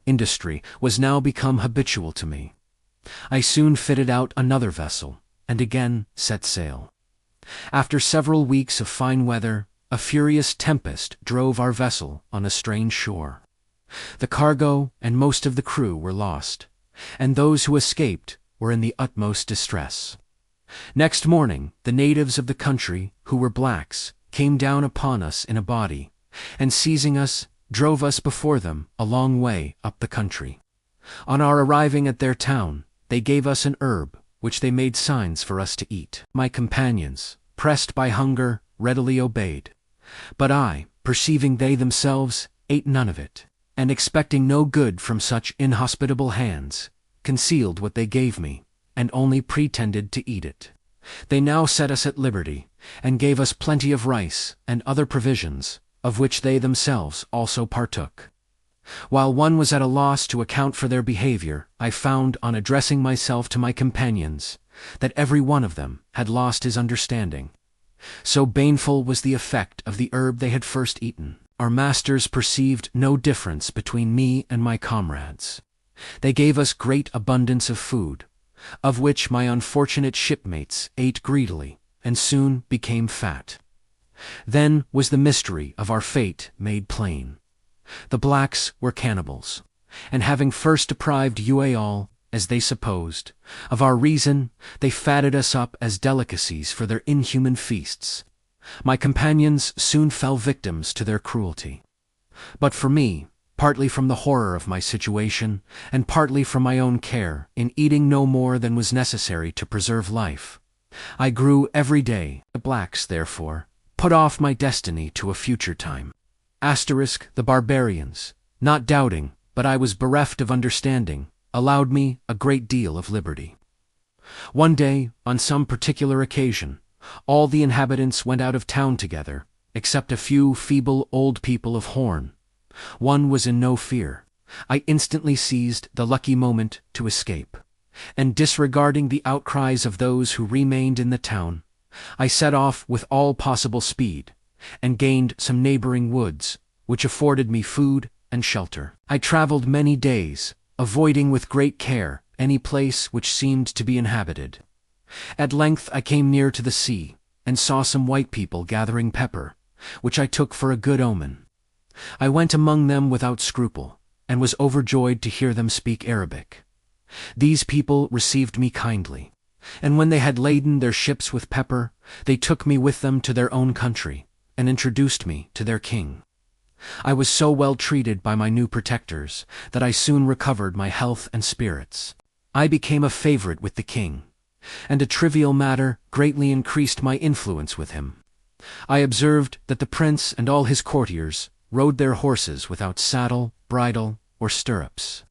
industry was now become habitual to me. I soon fitted out another vessel, and again set sail. After several weeks of fine weather, a furious tempest drove our vessel on a strange shore. The cargo and most of the crew were lost, and those who escaped were in the utmost distress. Next morning, the natives of the country, who were blacks, came down upon us in a body, and seizing us, drove us before them a long way up the country. On our arriving at their town, they gave us an herb, which they made signs for us to eat. My companions, pressed by hunger, readily obeyed. But I, perceiving they themselves ate none of it, and expecting no good from such inhospitable hands, concealed what they gave me, and only pretended to eat it. They now set us at liberty, and gave us plenty of rice and other provisions, of which they themselves also partook. While one was at a loss to account for their behavior, I found, on addressing myself to my companions, that every one of them had lost his understanding. So baneful was the effect of the herb they had first eaten. Our masters perceived no difference between me and my comrades. They gave us great abundance of food, of which my unfortunate shipmates ate greedily, and soon became fat. Then was the mystery of our fate made plain. The blacks were cannibals, and having first deprived you all, as they supposed, of our reason, they fatted us up as delicacies for their inhuman feasts. My companions soon fell victims to their cruelty. But for me, partly from the horror of my situation, and partly from my own care in eating no more than was necessary to preserve life, I grew every day. The blacks, therefore, put off my destiny to a future time. The barbarians, not doubting, but I was bereft of understanding, allowed me a great deal of liberty. One day, on some particular occasion, all the inhabitants went out of town together, except a few feeble old people of horn. One was in no fear. I instantly seized the lucky moment to escape, and disregarding the outcries of those who remained in the town, I set off with all possible speed, and gained some neighboring woods, which afforded me food and shelter. I traveled many days, avoiding with great care any place which seemed to be inhabited. At length I came near to the sea, and saw some white people gathering pepper, which I took for a good omen. I went among them without scruple, and was overjoyed to hear them speak Arabic. These people received me kindly, and when they had laden their ships with pepper, they took me with them to their own country, and introduced me to their king. I was so well treated by my new protectors that I soon recovered my health and spirits. I became a favorite with the king, and a trivial matter greatly increased my influence with him. I observed that the prince and all his courtiers rode their horses without saddle, bridle, or stirrups.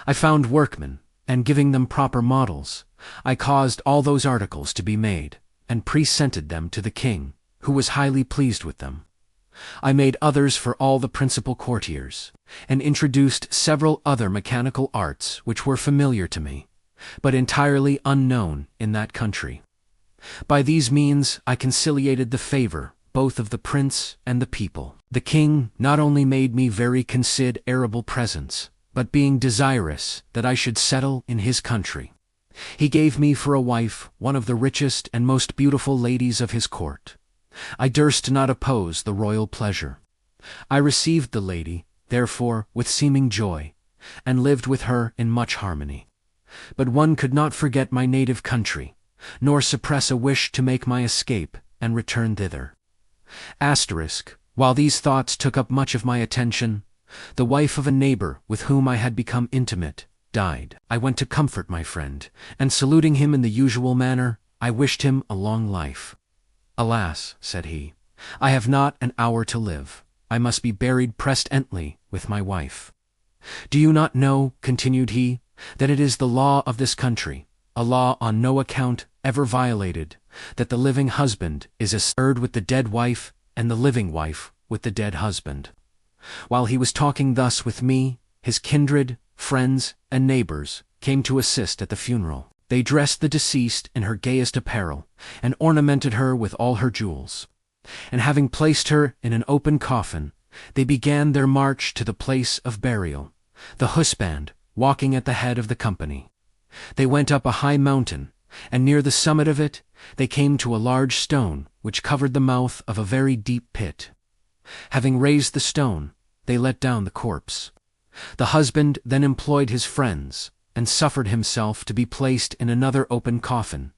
I found workmen, and giving them proper models, I caused all those articles to be made, and presented them to the king, who was highly pleased with them. I made others for all the principal courtiers, and introduced several other mechanical arts which were familiar to me, but entirely unknown in that country. By these means I conciliated the favor both of the prince and the people. The king not only made me very considerable presents, but being desirous that I should settle in his country, he gave me for a wife one of the richest and most beautiful ladies of his court. I durst not oppose the royal pleasure. I received the lady, therefore, with seeming joy, and lived with her in much harmony. But one could not forget my native country, nor suppress a wish to make my escape and return thither. While these thoughts took up much of my attention, the wife of a neighbor with whom I had become intimate died. I went to comfort my friend, and saluting him in the usual manner, I wished him a long life. "Alas," said he, "I have not an hour to live. I must be buried presently with my wife. Do you not know," continued he, "that it is the law of this country, a law on no account ever violated, that the living husband is interred with the dead wife, and the living wife with the dead husband?" While he was talking thus with me, his kindred, friends, and neighbors came to assist at the funeral. They dressed the deceased in her gayest apparel, and ornamented her with all her jewels. And having placed her in an open coffin, they began their march to the place of burial, the husband, walking at the head of the company. They went up a high mountain, and near the summit of it, they came to a large stone which covered the mouth of a very deep pit. Having raised the stone, they let down the corpse. The husband then employed his friends, and suffered himself to be placed in another open coffin,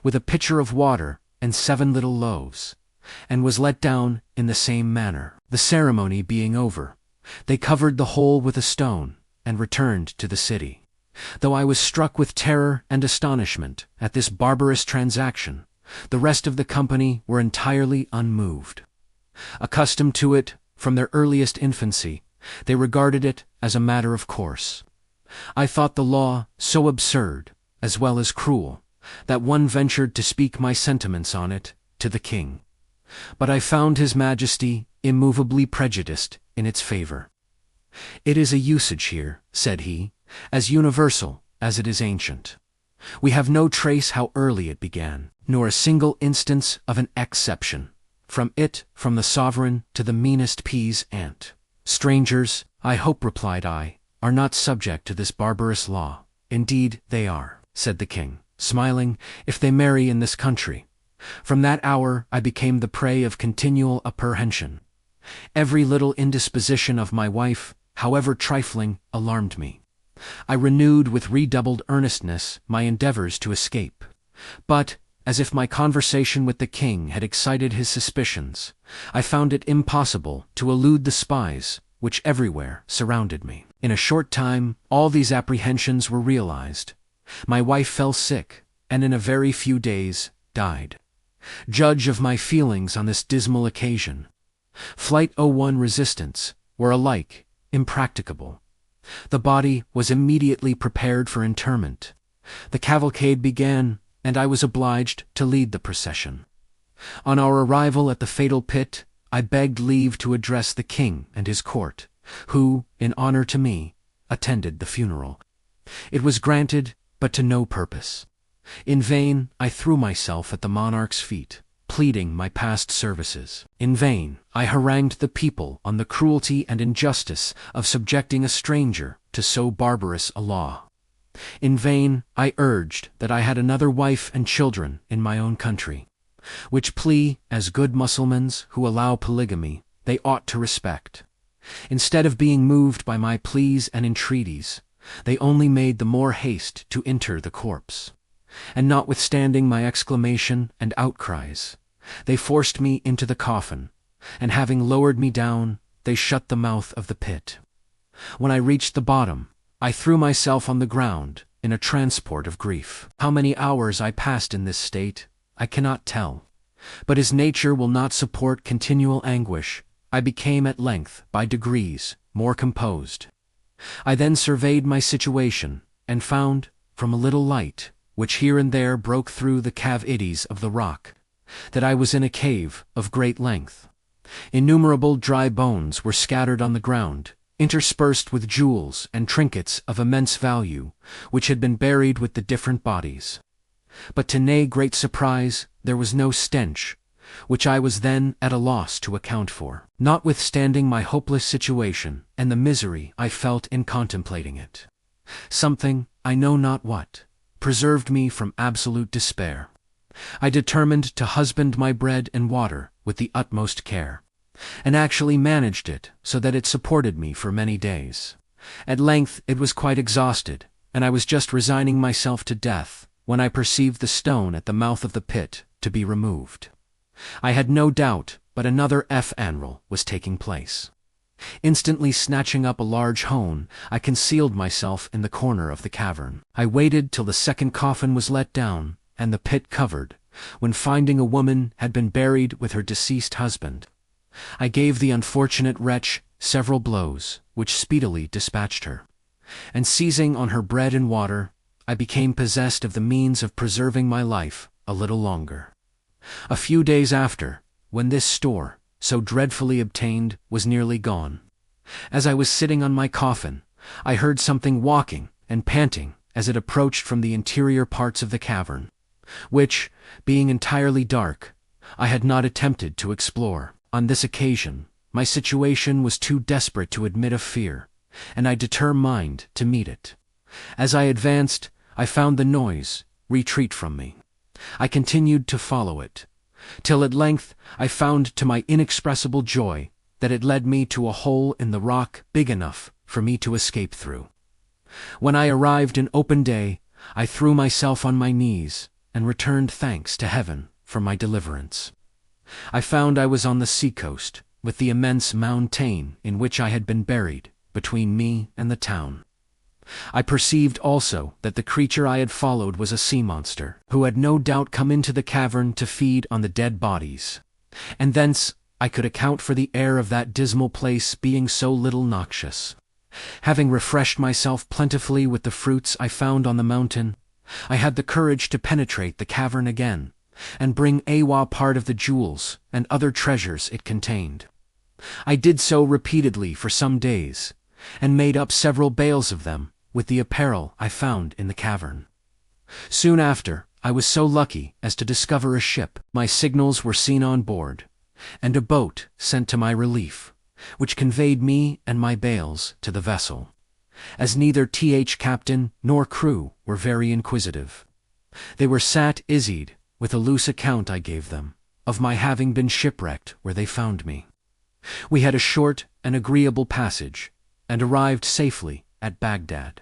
with a pitcher of water and 7 little loaves, and was let down in the same manner. The ceremony being over, they covered the whole with a stone, and returned to the city. Though I was struck with terror and astonishment at this barbarous transaction, the rest of the company were entirely unmoved. Accustomed to it from their earliest infancy, they regarded it as a matter of course. I thought the law so absurd, as well as cruel, that one ventured to speak my sentiments on it to the king. But I found His Majesty immovably prejudiced in its favor. "It is a usage here," said he, "as universal as it is ancient. We have no trace how early it began, nor a single instance of an exception, from the sovereign to the meanest pease ant. Strangers, I hope," replied I, "are not subject to this barbarous law." "Indeed they are," said the king, smiling, "if they marry in this country." From that hour I became the prey of continual apprehension. Every little indisposition of my wife, however trifling, alarmed me. I renewed with redoubled earnestness my endeavors to escape. But, as if my conversation with the king had excited his suspicions, I found it impossible to elude the spies which everywhere surrounded me. In a short time all these apprehensions were realized. My wife fell sick, and in a very few days died. Judge of my feelings on this dismal occasion. Flight resistance were alike impracticable. The body was immediately prepared for interment. The cavalcade began, and I was obliged to lead the procession. On our arrival at the fatal pit, I begged leave to address the king and his court, who, in honor to me, attended the funeral. It was granted, but to no purpose. In vain I threw myself at the monarch's feet, pleading my past services. In vain I harangued the people on the cruelty and injustice of subjecting a stranger to so barbarous a law. In vain I urged that I had another wife and children in my own country, which plea, as good Mussulmans who allow polygamy, they ought to respect. Instead of being moved by my pleas and entreaties, they only made the more haste to inter the corpse. And notwithstanding my exclamation and outcries, they forced me into the coffin, and having lowered me down, they shut the mouth of the pit. When I reached the bottom, I threw myself on the ground in a transport of grief. How many hours I passed in this state, I cannot tell, but as nature will not support continual anguish, I became at length, by degrees, more composed. I then surveyed my situation, and found, from a little light, which here and there broke through the cavities of the rock, that I was in a cave of great length. Innumerable dry bones were scattered on the ground, interspersed with jewels and trinkets of immense value, which had been buried with the different bodies. But to nay great surprise, there was no stench, which I was then at a loss to account for, notwithstanding my hopeless situation and the misery I felt in contemplating it. Something, I know not what, preserved me from absolute despair. I determined to husband my bread and water with the utmost care, and actually managed it so that it supported me for many days. At length it was quite exhausted, and I was just resigning myself to death, when I perceived the stone at the mouth of the pit to be removed. I had no doubt but another funeral was taking place. Instantly snatching up a large hone, I concealed myself in the corner of the cavern. I waited till the second coffin was let down, and the pit covered, when finding a woman had been buried with her deceased husband, I gave the unfortunate wretch several blows, which speedily dispatched her, and seizing on her bread and water, I became possessed of the means of preserving my life a little longer. A few days after, when this store, so dreadfully obtained, was nearly gone, as I was sitting on my coffin, I heard something walking and panting as it approached from the interior parts of the cavern, which, being entirely dark, I had not attempted to explore. On this occasion, my situation was too desperate to admit of fear, and I determined to meet it. As I advanced, I found the noise retreat from me. I continued to follow it, till at length I found to my inexpressible joy that it led me to a hole in the rock big enough for me to escape through. When I arrived in open day, I threw myself on my knees and returned thanks to heaven for my deliverance. I found I was on the seacoast, with the immense mountain in which I had been buried between me and the town. I perceived also that the creature I had followed was a sea monster, who had no doubt come into the cavern to feed on the dead bodies, and thence I could account for the air of that dismal place being so little noxious. Having refreshed myself plentifully with the fruits I found on the mountain, I had the courage to penetrate the cavern again, and bring Awa part of the jewels and other treasures it contained. I did so repeatedly for some days, and made up several bales of them with the apparel I found in the cavern. Soon after, I was so lucky as to discover a ship. My signals were seen on board, and a boat sent to my relief, which conveyed me and my bales to the vessel. As neither captain nor crew were very inquisitive, they were satisfied with a loose account I gave them of my having been shipwrecked where they found me. We had a short and agreeable passage, and arrived safely at Baghdad.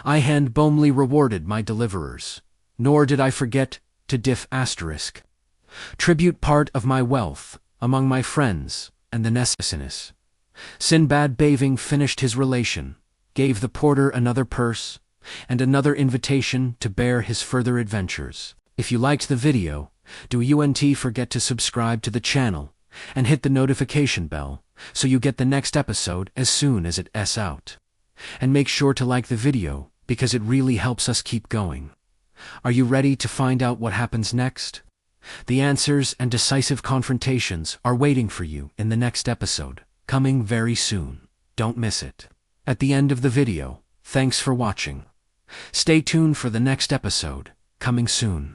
I handsomely rewarded my deliverers, nor did I forget to tribute part of my wealth among my friends and the necessities. Sinbad having finished his relation, gave the porter another purse and another invitation to bear his further adventures. If you liked the video, don't forget to subscribe to the channel and hit the notification bell so you get the next episode as soon as it's out. And make sure to like the video because it really helps us keep going. Are you ready to find out what happens next? The answers and decisive confrontations are waiting for you in the next episode, coming very soon. Don't miss it. At the end of the video, thanks for watching. Stay tuned for the next episode, coming soon.